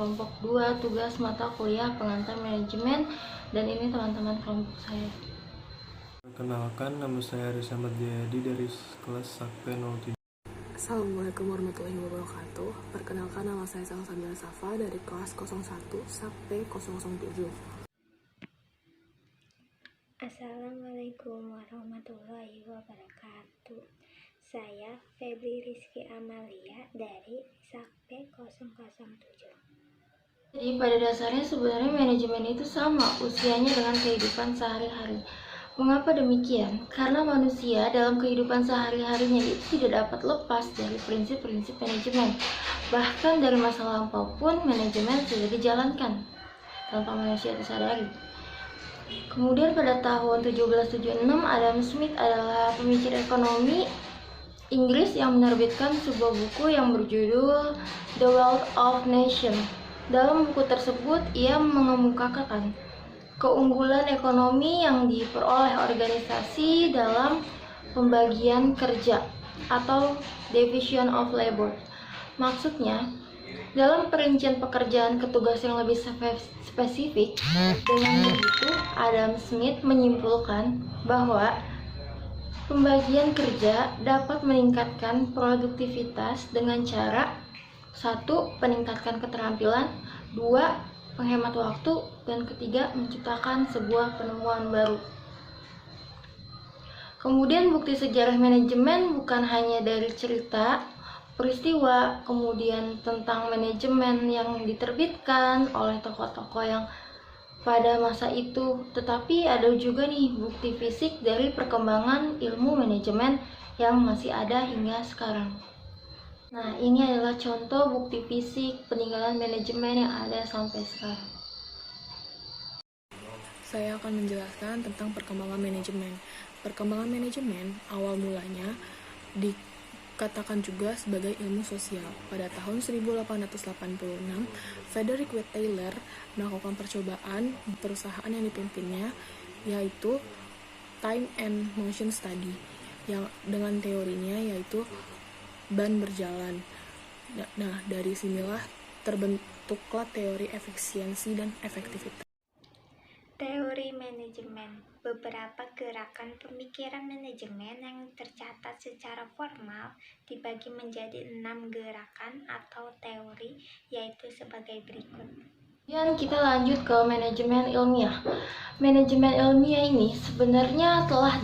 kelompok 2 tugas mata kuliah pengantar manajemen, dan ini teman-teman kelompok saya. Perkenalkan, nama saya Aris Ahmad Jayadi dari kelas Sakpe 07. Assalamualaikum warahmatullahi wabarakatuh. Perkenalkan, nama saya Salsabila Safa dari kelas 01 Sakpe 007. Assalamualaikum warahmatullahi wabarakatuh. Saya Febri Rizky Amalia dari Sakpe 007. Jadi pada dasarnya sebenarnya manajemen itu sama usianya dengan kehidupan sehari-hari. Mengapa demikian? Karena manusia dalam kehidupan sehari-harinya itu tidak dapat lepas dari prinsip-prinsip manajemen. Bahkan dari masa lampau pun manajemen sudah dijalankan tanpa manusia disadari. Kemudian pada tahun 1776 Adam Smith adalah pemikir ekonomi Inggris yang menerbitkan sebuah buku yang berjudul The Wealth of Nations. Dalam buku tersebut, ia mengemukakan keunggulan ekonomi yang diperoleh organisasi dalam pembagian kerja atau division of labor. Maksudnya, dalam perincian pekerjaan ke tugas yang lebih spesifik. Dengan begitu, Adam Smith menyimpulkan bahwa pembagian kerja dapat meningkatkan produktivitas dengan cara 1. Meningkatkan keterampilan, 2. Menghemat waktu, dan ketiga, menciptakan sebuah penemuan baru. Kemudian bukti sejarah manajemen bukan hanya dari cerita, peristiwa, kemudian tentang manajemen yang diterbitkan oleh tokoh-tokoh yang pada masa itu, tetapi ada juga nih bukti fisik dari perkembangan ilmu manajemen yang masih ada hingga sekarang. Nah, ini adalah contoh bukti fisik peninggalan manajemen yang ada sampai sekarang. Saya akan menjelaskan tentang perkembangan manajemen. Perkembangan manajemen awal mulanya dikatakan juga sebagai ilmu sosial. Pada tahun 1886, Frederick W. Taylor melakukan percobaan di perusahaan yang dipimpinnya, yaitu Time and Motion Study, yang dengan teorinya yaitu ban berjalan. Nah, dari sinilah terbentuklah teori efisiensi dan efektivitas. Teori manajemen. Beberapa gerakan pemikiran manajemen yang tercatat secara formal dibagi menjadi 6 gerakan atau teori, yaitu sebagai berikut. Kemudian kita lanjut ke manajemen ilmiah. Manajemen ilmiah ini sebenarnya telah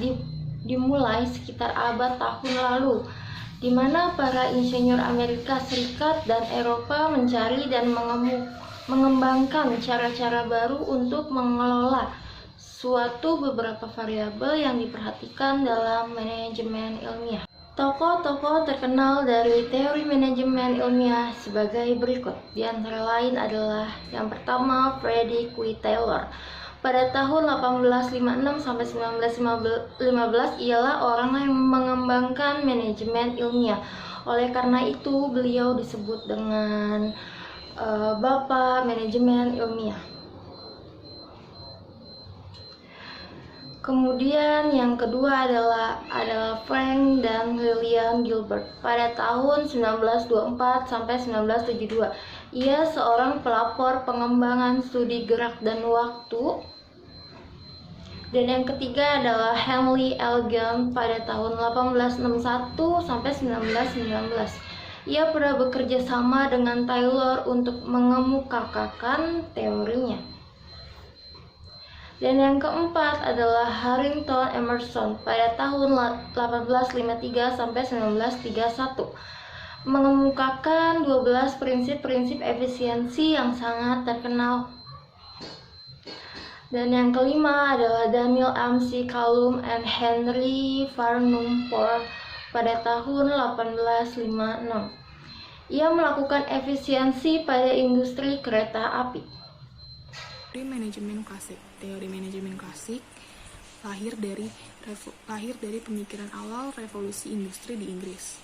dimulai sekitar abad tahun lalu, di mana para insinyur Amerika Serikat dan Eropa mencari dan mengembangkan cara-cara baru untuk mengelola suatu beberapa variabel yang diperhatikan dalam manajemen ilmiah. Tokoh-tokoh terkenal dari teori manajemen ilmiah sebagai berikut. Di antara lain adalah yang pertama Frederick W. Taylor. Pada tahun 1856 sampai 1915 ialah orang yang mengembangkan manajemen ilmiah. Oleh karena itu beliau disebut dengan Bapak Manajemen Ilmiah. Kemudian yang kedua adalah Frank dan William Gilbert. Pada tahun 1924 sampai 1972, ia seorang pelapor pengembangan studi gerak dan waktu. Dan yang ketiga adalah Henry L. Gant pada tahun 1861 sampai 1919. Ia pernah bekerja sama dengan Taylor untuk mengemukakan teorinya. Dan yang keempat adalah Harrington Emerson pada tahun 1853 sampai 1931, mengemukakan 12 prinsip-prinsip efisiensi yang sangat terkenal. Dan yang kelima adalah Daniel M.C. Callum and Henry Farnum Ford pada tahun 1856. Ia melakukan efisiensi pada industri kereta api. Teori manajemen klasik lahir dari pemikiran awal revolusi industri di Inggris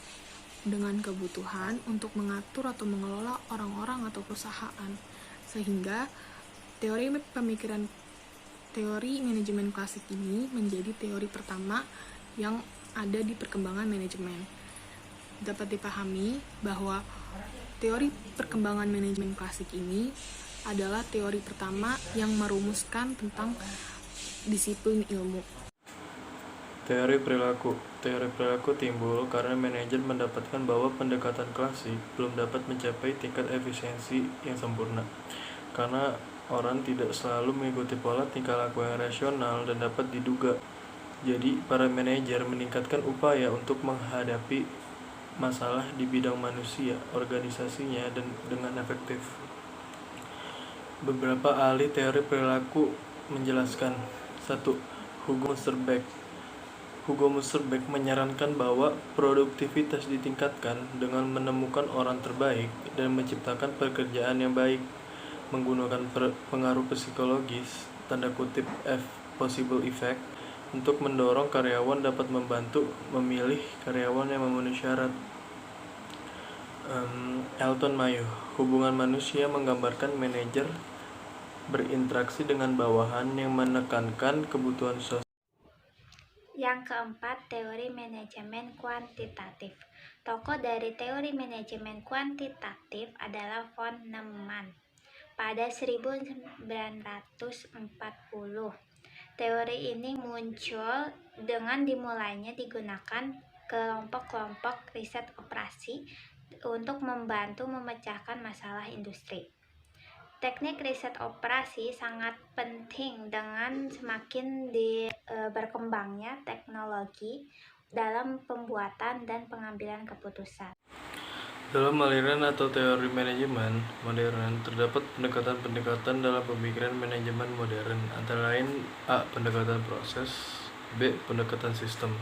dengan kebutuhan untuk mengatur atau mengelola orang-orang atau perusahaan, sehingga teori manajemen klasik ini menjadi teori pertama yang ada di perkembangan manajemen. dapat dipahami bahwa teori perkembangan manajemen klasik ini adalah teori pertama yang merumuskan tentang disiplin ilmu. Teori perilaku timbul karena manajer mendapatkan bahwa pendekatan klasik belum dapat mencapai tingkat efisiensi yang sempurna, karena orang tidak selalu mengikuti pola tingkah laku yang rasional dan dapat diduga. Jadi, para manajer meningkatkan upaya untuk menghadapi masalah di bidang manusia, organisasinya, dan dengan efektif. Beberapa ahli teori perilaku menjelaskan. 1. Hugo Musterbeck menyarankan bahwa produktivitas ditingkatkan dengan menemukan orang terbaik dan menciptakan pekerjaan yang baik menggunakan pengaruh psikologis (possible effect) untuk mendorong karyawan dapat membantu memilih karyawan yang memenuhi syarat. Elton Mayo, hubungan manusia menggambarkan manajer berinteraksi dengan bawahan yang menekankan kebutuhan sosial. Yang keempat, teori manajemen kuantitatif. Tokoh dari teori manajemen kuantitatif adalah von Neumann. Pada 1940, teori ini muncul dengan dimulainya digunakan kelompok-kelompok riset operasi untuk membantu memecahkan masalah industri. Teknik riset operasi sangat penting dengan semakin berkembangnya teknologi dalam pembuatan dan pengambilan keputusan. Dalam aliran atau teori manajemen modern, terdapat pendekatan-pendekatan dalam pemikiran manajemen modern, antara lain A. Pendekatan proses, B. Pendekatan sistem.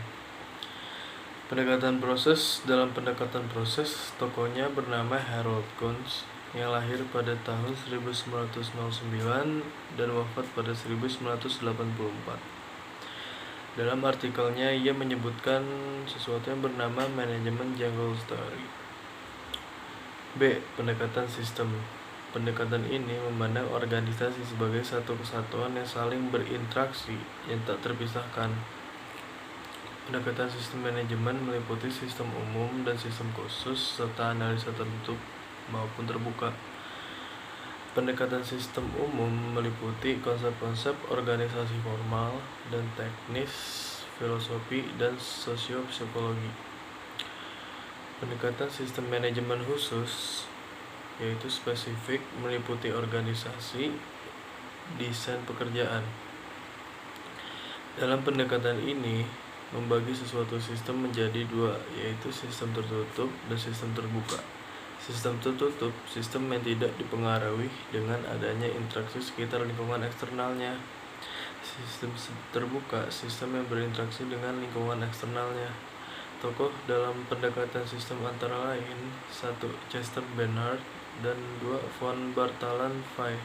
Pendekatan proses. Dalam pendekatan proses, tokohnya bernama Harold Kuhns, yang lahir pada tahun 1909 dan wafat pada 1984. Dalam artikelnya, ia menyebutkan sesuatu yang bernama manajemen jungle theory. B. Pendekatan sistem. Pendekatan ini memandang organisasi sebagai satu kesatuan yang saling berinteraksi yang tak terpisahkan. Pendekatan sistem manajemen meliputi sistem umum dan sistem khusus serta analisa tertutup maupun terbuka. Pendekatan sistem umum meliputi konsep-konsep organisasi formal dan teknis, filosofi, dan sosiopsikologi. Pendekatan sistem manajemen khusus, yaitu spesifik, meliputi organisasi, desain pekerjaan. Dalam pendekatan ini, membagi sesuatu sistem menjadi dua, yaitu sistem tertutup dan sistem terbuka. Sistem tertutup, sistem yang tidak dipengaruhi dengan adanya interaksi sekitar lingkungan eksternalnya. Sistem terbuka, sistem yang berinteraksi dengan lingkungan eksternalnya. Tokoh dalam pendekatan sistem antara lain 1. Chester Bernard dan 2. von Bartholin Fay.